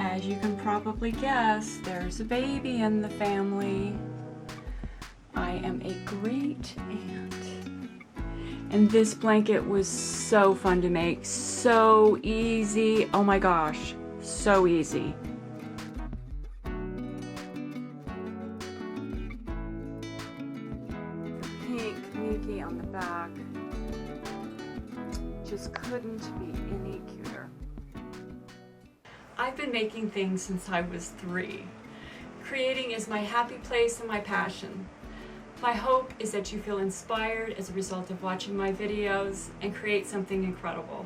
As you can probably guess, there's a baby in the family. I am a great aunt. And this blanket was so fun to make, so easy. Oh my gosh, so easy. Pink Minky on the back. Just couldn't be any cuter. I've been making things since I was 3. Creating is my happy place and my passion. My hope is that you feel inspired as a result of watching my videos and create something incredible.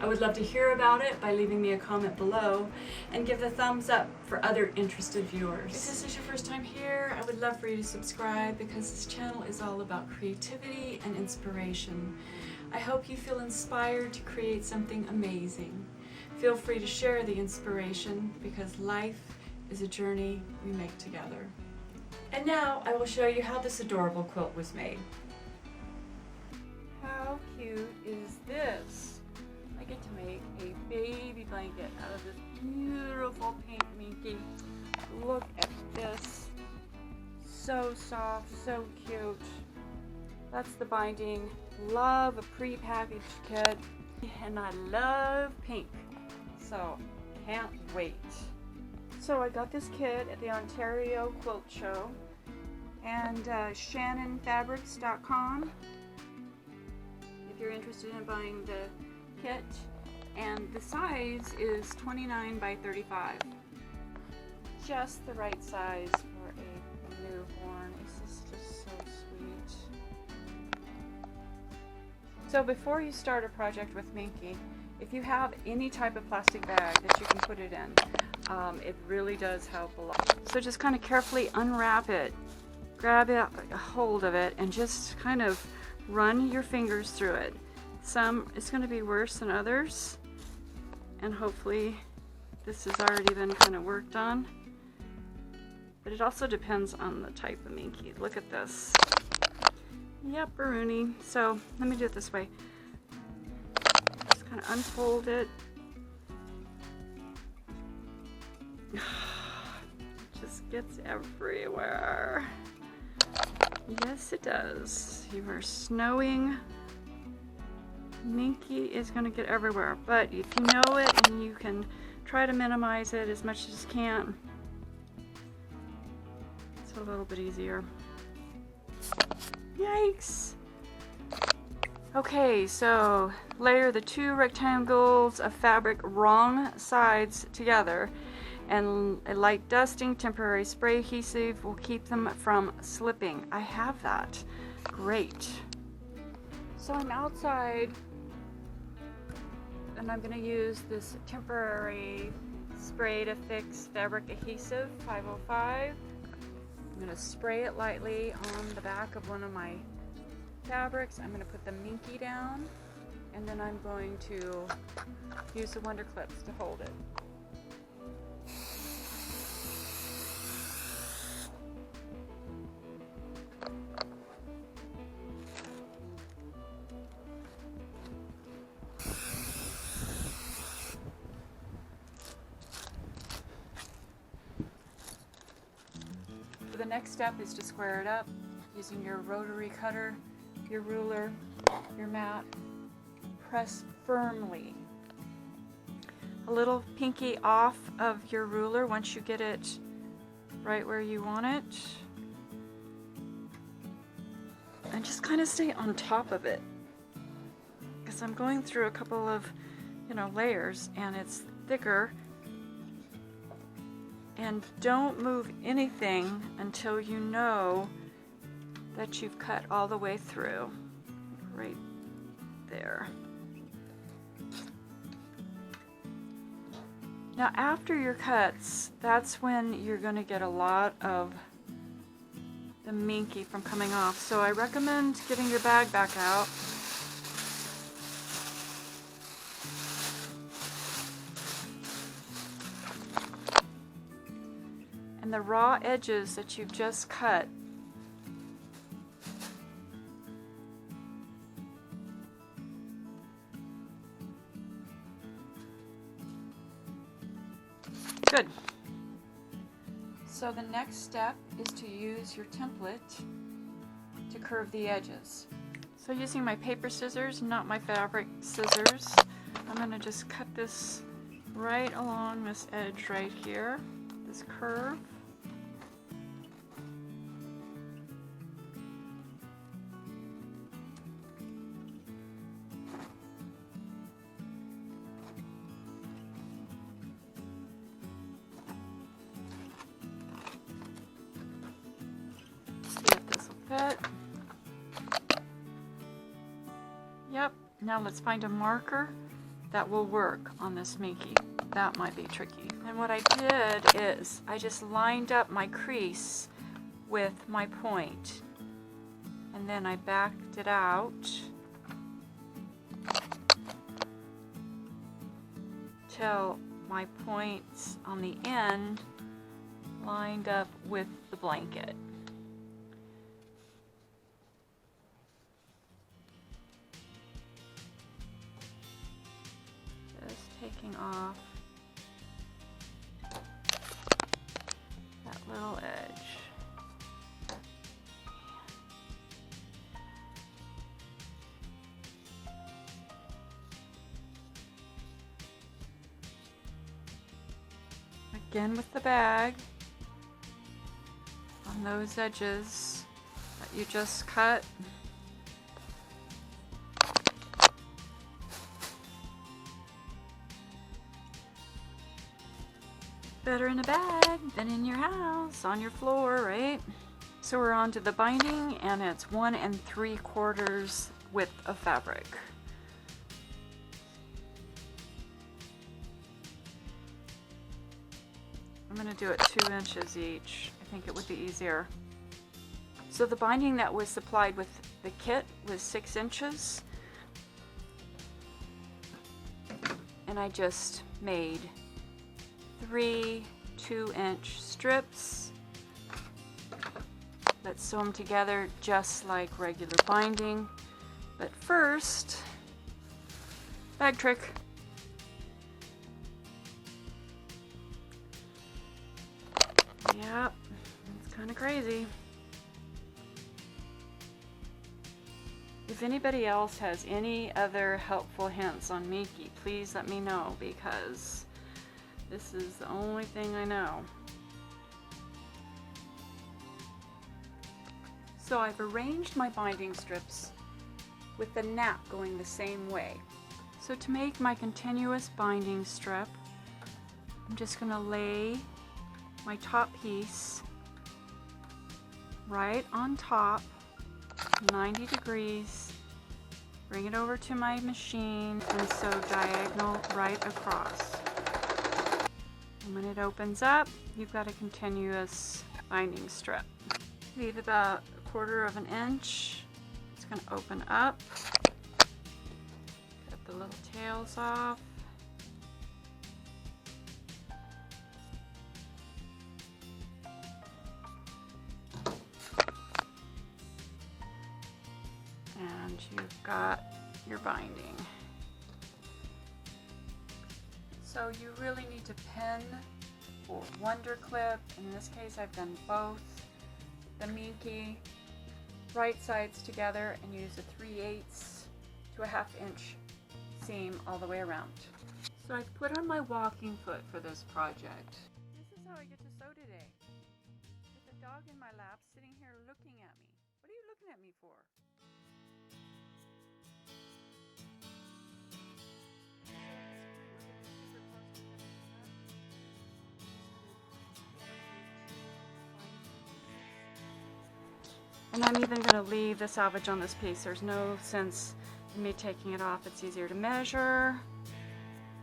I would love to hear about it by leaving me a comment below and give the thumbs up for other interested viewers. If this is your first time here, I would love for you to subscribe because this channel is all about creativity and inspiration. I hope you feel inspired to create something amazing. Feel free to share the inspiration because life is a journey we make together. And now I will show you how this adorable quilt was made. How cute is this? I get to make a baby blanket out of this beautiful pink Minky. Look at this. So soft, so cute. That's the binding. Love a pre-packaged kit. And I love pink. So, can't wait. So I got this kit at the Ontario Quilt Show and ShannonFabrics.com if you're interested in buying the kit. And the size is 29 by 35. Just the right size for a newborn. This is just so sweet. So before you start a project with Minky, if you have any type of plastic bag that you can put it in, it really does help a lot. So just kind of carefully unwrap it, grab a hold of it, and just kind of run your fingers through it. Some it's going to be worse than others, and hopefully this has already been kind of worked on. But it also depends on the type of Minky. Look at this. Yep, Baroonie. So let me do it this way. Just kind of unfold it. Just gets everywhere. Yes, it does. You are snowing. Minky is going to get everywhere, but if you know it and you can try to minimize it as much as you can, it's a little bit easier. Yikes! Okay, so layer the 2 rectangles of fabric wrong sides together, and a light dusting temporary spray adhesive will keep them from slipping. I have that. Great. So I'm outside and I'm going to use this temporary spray to fix fabric adhesive 505. I'm going to spray it lightly on the back of one of my fabrics. I'm going to put the Minky down, and then I'm going to use the Wonder Clips to hold it. So the next step is to square it up using your rotary cutter, your ruler, your mat. Press firmly. A little pinky off of your ruler once you get it right where you want it. And just kind of stay on top of it. Because I'm going through a couple of, layers and it's thicker. And don't move anything until you know that you've cut all the way through. Right there. Now after your cuts, that's when you're going to get a lot of the Minky from coming off. So I recommend getting your bag back out. And the raw edges that you've just cut, Good. So the next step is to use your template to curve the edges. So using my paper scissors, not my fabric scissors, I'm going to just cut this right along this edge right here, this curve. See if this will fit. Yep, now let's find a marker that will work on this Minky. That might be tricky. And what I did is I just lined up my crease with my point, and then I backed it out till my points on the end lined up with the blanket. Taking off that little edge. Again with the bag on those edges that you just cut. Better in a bag than in your house, on your floor, right? So we're on to the binding, and it's 1 3/4 width of fabric. I'm going to do it 2 inches each. I think it would be easier. So the binding that was supplied with the kit was 6 inches. And I just made 3 2-inch strips. Let's sew them together just like regular binding. But first, bag trick. Yep, it's kind of crazy. If anybody else has any other helpful hints on Minky, please let me know, because this is the only thing I know. So I've arranged my binding strips with the nap going the same way. So to make my continuous binding strip, I'm just going to lay my top piece right on top, 90 degrees, bring it over to my machine, and sew diagonal right across. And when it opens up, you've got a continuous binding strip. Leave about 1/4 inch. It's going to open up. Cut the little tails off. And you've got your binding. So you really need to pin or wonder clip. In this case, I've done both. The Minky right sides together and use a 3/8 to a 1/2 inch seam all the way around. So I've put on my walking foot for this project. This is how I get to sew today. With a dog in my lap sitting here looking at me. What are you looking at me for? And I'm even going to leave the selvage on this piece. There's no sense in me taking it off. It's easier to measure,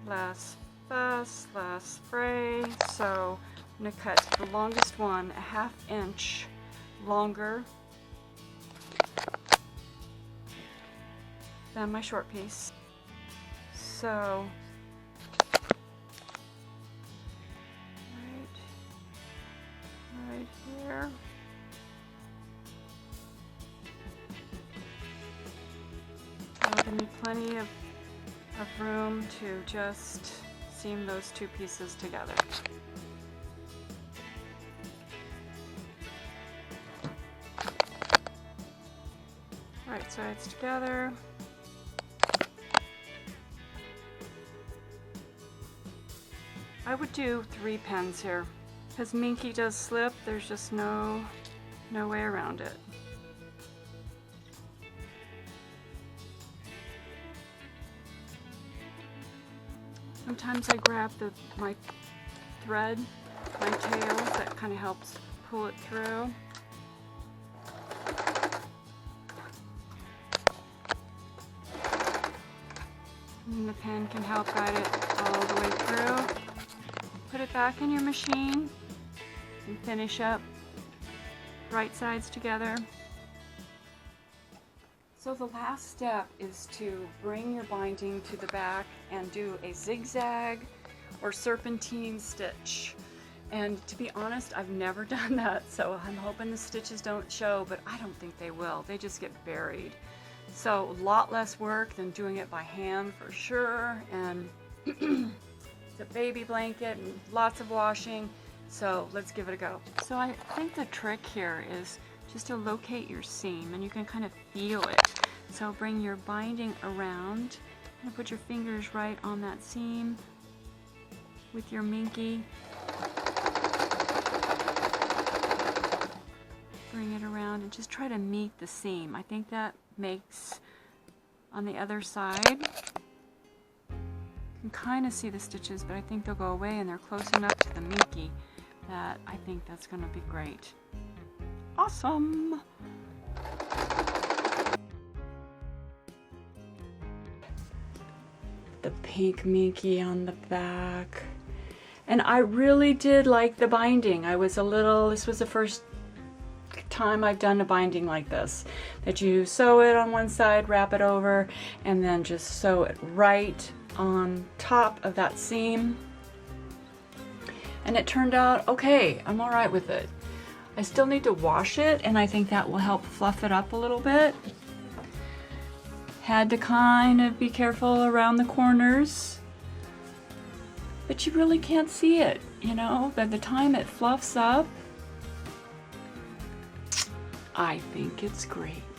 less fuss, less spray. So I'm going to cut the longest one a 1/2 inch longer than my short piece. So right here. That'll give me plenty of room to just seam those 2 pieces together. sides together. I would do 3 pins here. Because Minky does slip, there's just no way around it. Sometimes I grab my thread, my tail, that kind of helps pull it through. And the pin can help guide it all the way through. Put it back in your machine and finish up right sides together. So the last step is to bring your binding to the back and do a zigzag or serpentine stitch. And to be honest, I've never done that, so I'm hoping the stitches don't show, but I don't think they will. They just get buried. So a lot less work than doing it by hand for sure, and it's a baby blanket and lots of washing, so let's give it a go. So I think the trick here is just to locate your seam, and you can kind of feel it. So bring your binding around and put your fingers right on that seam with your Minky. Bring it around and just try to meet the seam. I think that makes, on the other side, you can kind of see the stitches, but I think they'll go away and they're close enough to the Minky that I think that's going to be great. Awesome! The pink Minky on the back. And I really did like the binding. This was the first time I've done a binding like this. That you sew it on one side, wrap it over, and then just sew it right on top of that seam. And it turned out okay. I'm all right with it. I still need to wash it, and I think that will help fluff it up a little bit. Had to kind of be careful around the corners, but you really can't see it, you know. By the time it fluffs up, I think it's great.